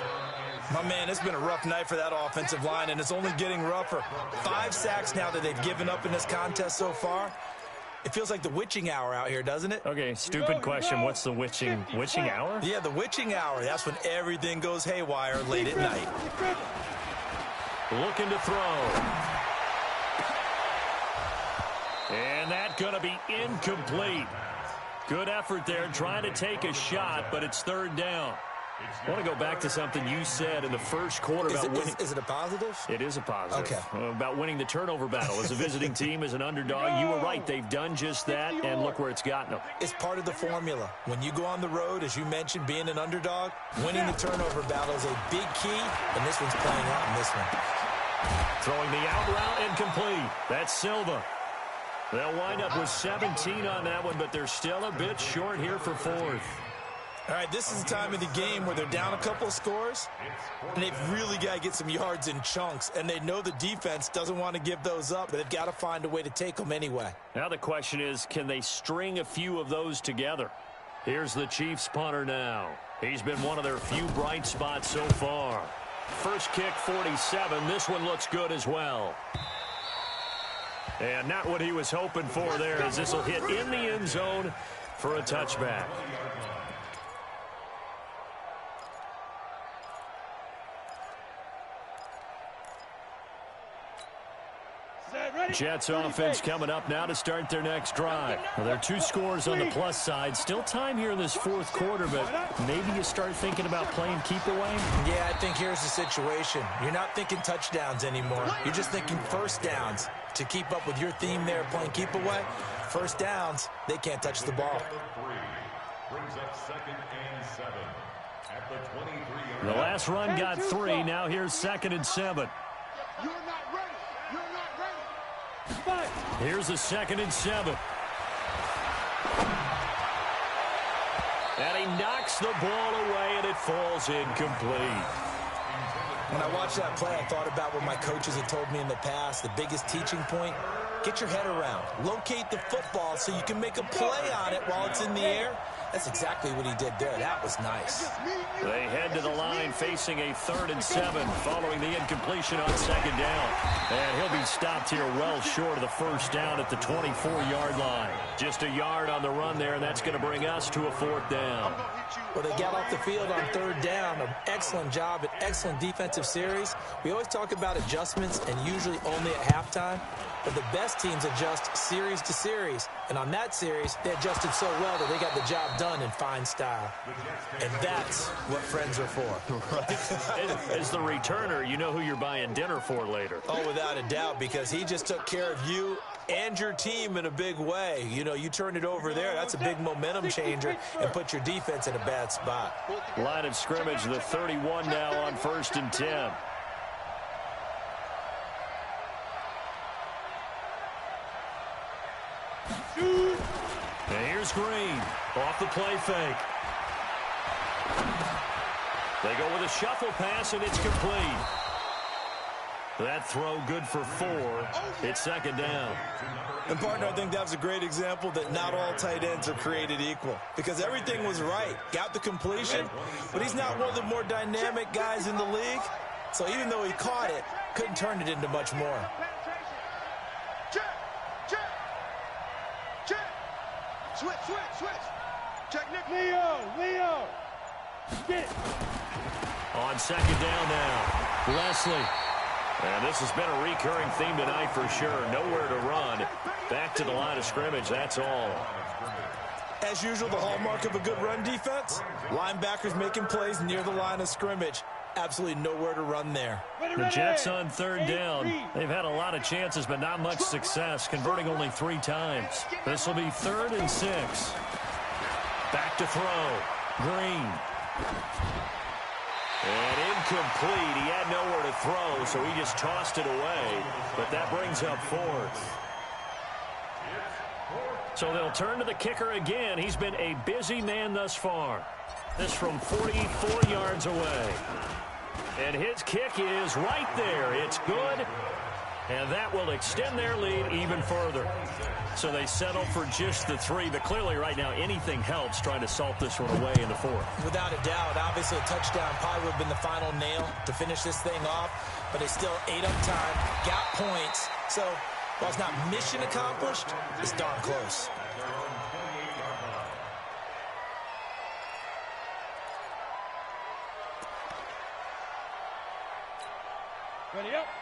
My man, it's been a rough night for that offensive line, and it's only getting rougher. 5 sacks now that they've given up in this contest so far. It feels like the witching hour out here, doesn't it? Okay, stupid question. What's the witching hour? Yeah, the witching hour. That's when everything goes haywire late at night. Looking to throw. And that's going to be incomplete. Good effort there, trying to take a shot, but it's third down. I want to go back to something you said in the first quarter about winning. Is it a positive? It is a positive. Okay. About winning the turnover battle. As a visiting team, as an underdog, you were right. They've done just that, and look where it's gotten them. It's part of the formula. When you go on the road, as you mentioned, being an underdog, winning the turnover battle is a big key, and this one's playing out in this one. Throwing the out route incomplete. That's Silva. They'll wind up with 17 on that one, but they're still a bit short here for fourth. All right, this is the time of the game where they're down a couple of scores, and they've really got to get some yards in chunks, and they know the defense doesn't want to give those up, but they've got to find a way to take them anyway. Now the question is, can they string a few of those together? Here's the Chiefs punter now. He's been one of their few bright spots so far. First kick, 47. This one looks good as well. And not what he was hoping for there, as this will hit in the end zone for a touchback. Jets offense coming up now to start their next drive. Well, there are 2 scores on the plus side. Still time here in this fourth quarter, but maybe you start thinking about playing keep away? Yeah, I think here's the situation. You're not thinking touchdowns anymore. You're just thinking first downs. To keep up with your theme there, playing keep away, first downs, they can't touch the ball. The last run got 3. Now here's 2nd and 7. You're not ready. You're not ready. Here's a 2nd and 7. And he knocks the ball away, and it falls incomplete. When I watched that play, I thought about what my coaches had told me in the past. The biggest teaching point, get your head around. Locate the football so you can make a play on it while it's in the air. That's exactly what he did there. That was nice. They head to the line facing a 3rd and 7 following the incompletion on 2nd down. And he'll be stopped here well short of the first down at the 24-yard line. Just a yard on the run there, and that's going to bring us to a 4th down. Well, they got off the field on 3rd down. An excellent job, an excellent defensive series. We always talk about adjustments, and usually only at halftime. But the best teams adjust series to series. And on that series, they adjusted so well that they got the job done in fine style. And that's what friends are for. Right. As the returner, you know who you're buying dinner for later. Oh, without a doubt, because he just took care of you and your team in a big way. You know, you turn it over there, that's a big momentum changer, and put your defense in a bad spot. Line of scrimmage, the 31 now on 1st and 10. And here's Green off the play fake. They go with a shuffle pass, and it's complete. That throw good for 4. It's 2nd down. And, partner, I think that was a great example that not all tight ends are created equal, because everything was right. Got the completion, but he's not one of the more dynamic guys in the league. So even though he caught it, couldn't turn it into much more. Switch. Check Nick. Leo. Get it. On 2nd down now, Leslie. And this has been a recurring theme tonight for sure. Nowhere to run. Back to the line of scrimmage, that's all. As usual, the hallmark of a good run defense, linebackers making plays near the line of scrimmage. Absolutely nowhere to run there. The Jets on 3rd down. They've had a lot of chances, but not much success, converting only 3 times. This will be 3rd and 6. Back to throw. Green. And incomplete. He had nowhere to throw, so he just tossed it away. But that brings up fourth. So they'll turn to the kicker again. He's been a busy man thus far. This from 44 yards away. And his kick is right there. It's good. And that will extend their lead even further. So they settle for just the 3. But clearly right now anything helps trying to salt this one away in the 4th. Without a doubt. Obviously a touchdown probably would have been the final nail to finish this thing off. But they still ate up time, got points. So while it's not mission accomplished, it's darn close.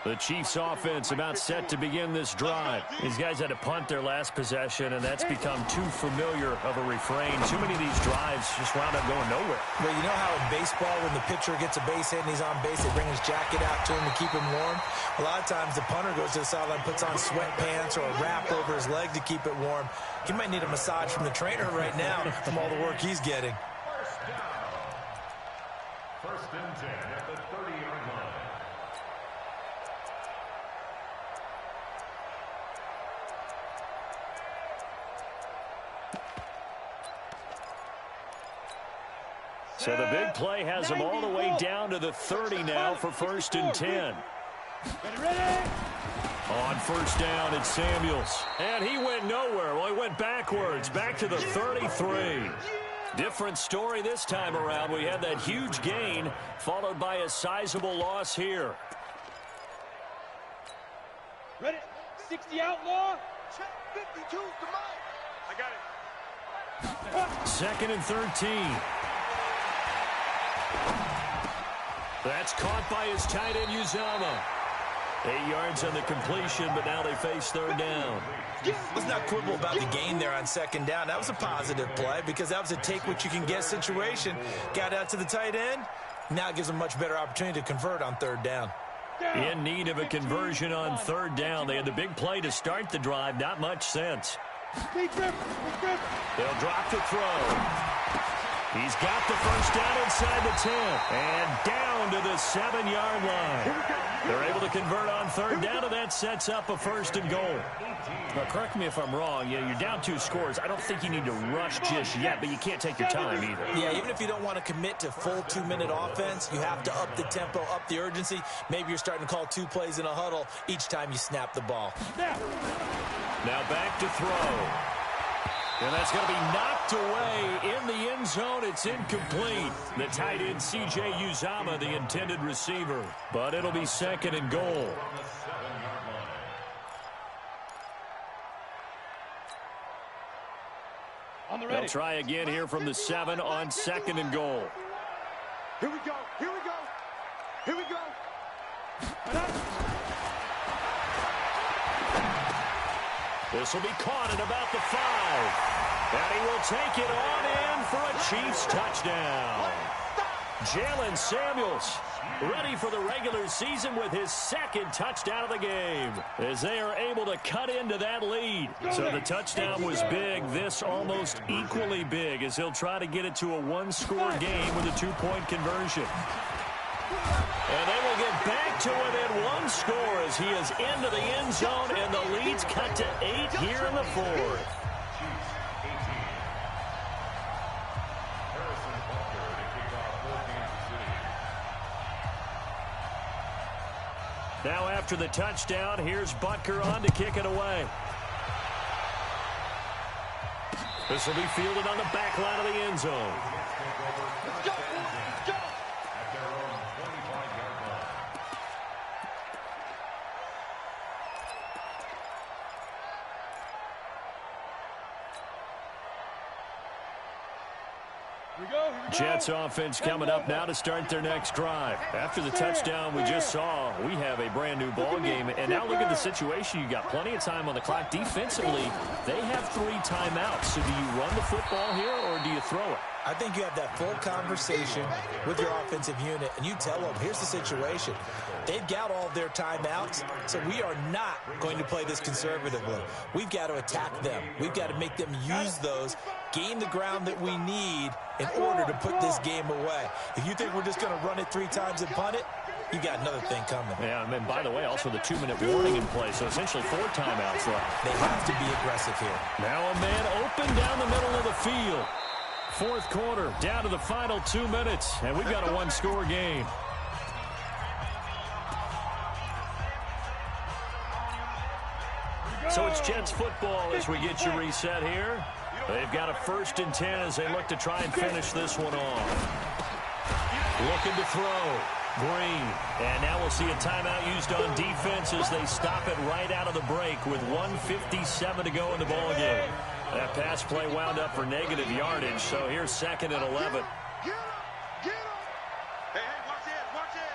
The Chiefs offense about set to begin this drive. These guys had to punt their last possession, and that's become too familiar of a refrain. Too many of these drives just wound up going nowhere. Well, you know how in baseball when the pitcher gets a base hit and he's on base, they bring his jacket out to him to keep him warm? A lot of times the punter goes to the sideline, puts on sweatpants or a wrap over his leg to keep it warm. He might need a massage from the trainer right now from all the work he's getting. First and 10 at the 30-yard line. So the big play has them all the way down to the 30 now for first and 10. On first down, it's Samuels. And he went nowhere. Well, he went backwards, back to the 33. Different story this time around. We had that huge gain, followed by a sizable loss here. Ready? 60 outlaw. Check 52, come on. I got it. Second and 13. That's caught by his tight end, Uzama. 8 yards on the completion, but now they face third down. Let's not quibble about the gain there on second down. That was a positive play because that was a take-what-you-can-get situation. Got out to the tight end. Now it gives them a much better opportunity to convert on third down. In need of a conversion on third down. They had the big play to start the drive. Not much sense. They'll drop the throw. He's got the first down inside the 10 and down to the 7-yard line. They're able to convert on third down, and that sets up a first and goal. Now, correct me if I'm wrong. Yeah, you're down 2 scores. I don't think you need to rush just yet, but you can't take your time either. Yeah, even if you don't want to commit to full 2-minute offense, you have to up the tempo, up the urgency. Maybe you're starting to call 2 plays in a huddle each time you snap the ball. Now back to throw. And that's going to be knocked away in the end zone. It's incomplete. The tight end, C.J. Uzama, the intended receiver. But it'll be second and goal. They'll try again here from the 7 on second and goal. Here we go, here we go, here we go. This will be caught at about the 5. And he will take it on in for a Chiefs touchdown. Jalen Samuels ready for the regular season with his second touchdown of the game as they are able to cut into that lead. So the touchdown was big. This almost equally big as he'll try to get it to a 1-score game with a 2-point conversion. And they will get back to within 1 score as he is into the end zone, and the lead's cut to 8 here in the 4th. Now after the touchdown, here's Butker on to kick it away. This will be fielded on the back line of the end zone. Let's go, let's go. Jets offense coming up now to start their next drive. After the touchdown we just saw, we have a brand new ball game. And now look at the situation. You got plenty of time on the clock. Defensively, they have 3 timeouts. So do you run the football here or do you throw it? I think you have that full conversation with your offensive unit, and you tell them, here's the situation. They've got all of their timeouts, so we are not going to play this conservatively. We've got to attack them. We've got to make them use those, gain the ground that we need in order to put this game away. If you think we're just going to run it 3 times and punt it, you got another thing coming. Yeah, and by the way, also the 2-minute warning in play, so essentially 4 timeouts left. They have to be aggressive here. Now a man open down the middle of the field. 4th quarter, down to the final 2 minutes, and we've got a 1-score game. So it's Jets football as we get you reset here. They've got a 1st and 10 as they look to try and finish this one off. Looking to throw. Green. And now we'll see a timeout used on defense as they stop it right out of the break with 1:57 to go in the ballgame. That pass play wound up for negative yardage, so here's 2nd and 11. Get him! Get him! Hey, watch it! Watch it!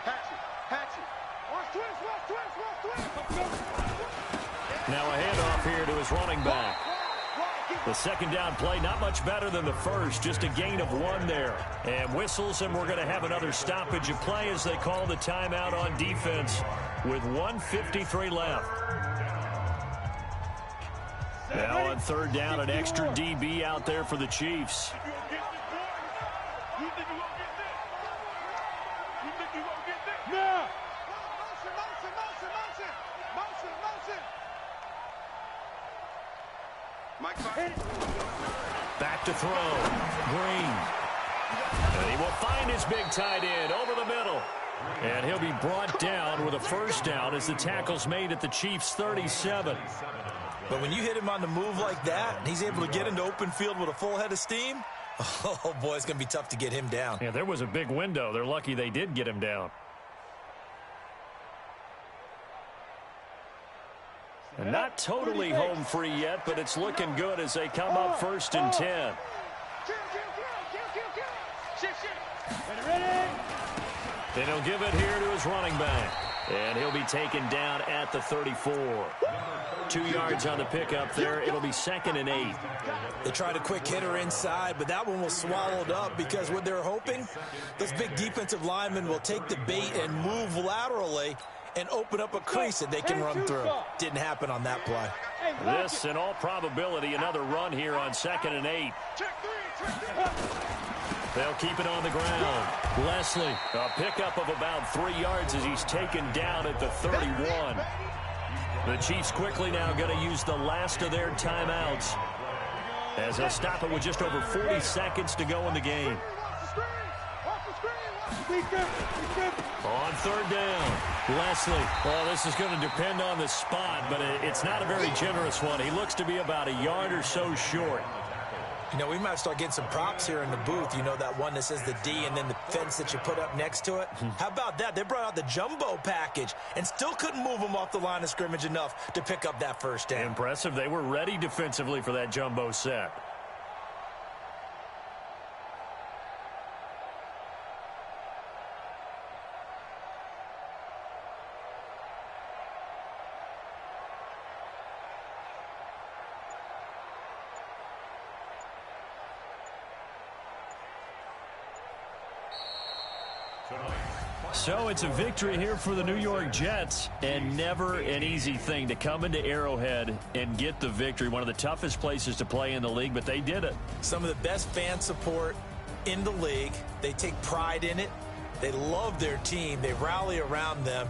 Patch it! Watch twist! Now a handoff here to his running back. The 2nd down play, not much better than the first, just a gain of 1 there. And whistles, and we're going to have another stoppage of play as they call the timeout on defense with 1:53 left. Now on 3rd down, an extra DB out there for the Chiefs. Back to throw. Green. And he will find his big tight end over the middle. And he'll be brought down with a 1st down as the tackle's made at the Chiefs' 37. But when you hit him on the move like that, and he's able to get into open field with a full head of steam, oh, boy, it's going to be tough to get him down. Yeah, there was a big window. They're lucky they did get him down. And not totally home free yet, but it's looking good as they come up 1st and 10. And he'll give it here to his running back. And he'll be taken down at the 34. 2 yards on the pickup there. It'll be 2nd and 8. They tried a quick hitter inside, but that one was swallowed up because what they're hoping, those big defensive linemen will take the bait and move laterally and open up a crease that they can run through. Didn't happen on that play. This, in all probability, another run here on 2nd and 8. They'll keep it on the ground. Leslie, a pickup of about 3 yards as he's taken down at the 31. The Chiefs quickly now going to use the last of their timeouts as they'll stop it with just over 40 seconds to go in the game. On 3rd down, Leslie. Well, this is going to depend on the spot, but it's not a very generous one. He looks to be about a yard or so short. You know, we might start getting some props here in the booth. You know, that one that says the D and then the fence that you put up next to it? How about that? They brought out the jumbo package and still couldn't move them off the line of scrimmage enough to pick up that 1st down. Impressive. They were ready defensively for that jumbo set. So it's a victory here for the New York Jets, and never an easy thing to come into Arrowhead and get the victory. One of the toughest places to play in the league, but they did it. Some of the best fan support in the league. They take pride in it. They love their team. They rally around them,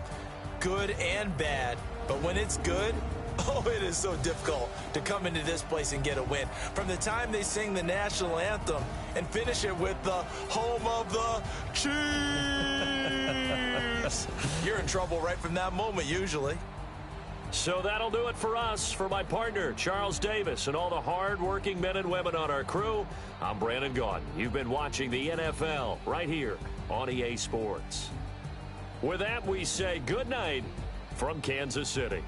good and bad. But when it's good, oh, it is so difficult to come into this place and get a win. From the time they sing the national anthem and finish it with the home of the Chiefs, you're in trouble right from that moment, usually. So that'll do it for us. For my partner, Charles Davis, and all the hard-working men and women on our crew, I'm Brandon Gaudin. You've been watching the NFL right here on EA Sports. With that, we say good night from Kansas City.